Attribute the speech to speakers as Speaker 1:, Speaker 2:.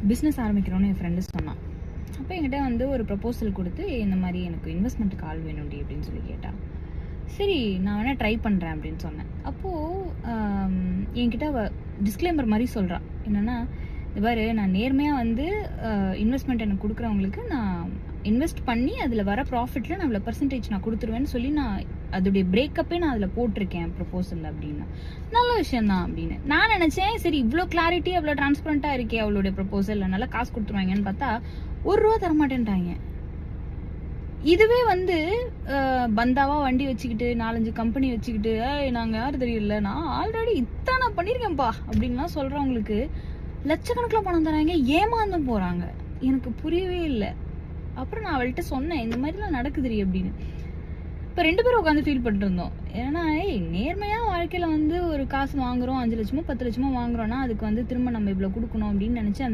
Speaker 1: Business ஆரம்பிக்கிறோன்னு என் friend சொன்னான். அப்போ என்கிட்ட வந்து ஒரு ப்ரப்போசல் கொடுத்து, இந்த மாதிரி எனக்கு இன்வெஸ்ட்மெண்ட்டுக்கு ஆள் வேணும்டி அப்படின்னு சொல்லி கேட்டா. சரி நான் வேணா ட்ரை பண்ணுறேன் அப்படின்னு சொன்னேன். அப்போது என்கிட்ட டிஸ்க்ளைமர் மாதிரி சொல்கிறான். என்னென்னா, இது பாரு, நான் நேர்மையாக வந்து இன்வெஸ்ட்மெண்ட் எனக்கு கொடுக்குறவங்களுக்கு நான் இன்வெஸ்ட் பண்ணி அதில் வர ப்ராஃபிட்டில் நான் இவ்வளோ பர்சன்டேஜ் நான் கொடுத்துருவேன்னு சொல்லி நான் அதோடைய பிரேக்கப்பே நான் அதில் போட்டிருக்கேன் ப்ரப்போசல் அப்படின்னா. நல்ல விஷயந்தான் அப்படின்னு நான் நினச்சேன். சரி, இவ்வளோ கிளாரிட்டி அவ்வளோ டிரான்ஸ்பரண்ட்டாக இருக்கே அவளுடைய ப்ரப்போசல், நல்லா காசு கொடுத்துருவாங்கன்னு பார்த்தா ₹1 தரமாட்டேன்ட்டாங்க. இதுவே வந்து பந்தாவா வண்டி வச்சுக்கிட்டு 4-5 கம்பெனி வச்சுக்கிட்டு, நாங்கள் யாரும் தெரியல, நான் ஆல்ரெடி இத்தனை பண்ணியிருக்கேன்ப்பா அப்படின்லாம் சொல்கிறவங்களுக்கு லட்சக்கணக்கில் பணம் தராங்க, ஏமாந்து போகிறாங்க. எனக்கு புரியவே இல்லை. அப்புறம் நான் அவள்கிட்ட சொன்னேன், இந்த மாதிரிலாம் நடக்குதுரி அப்படின்னு. இப்போ 2 பேரும் உட்காந்து ஃபீல் பண்ணிட்டு இருந்தோம். ஏன்னா நேர்மையாக வாழ்க்கையில் வந்து ஒரு காசு வாங்குறோம், 5 லட்சமோ 10 லட்சமோ வாங்குறோம்னா அதுக்கு வந்து திரும்ப நம்ம இவ்வளோ கொடுக்கணும் அப்படின்னு நினச்சி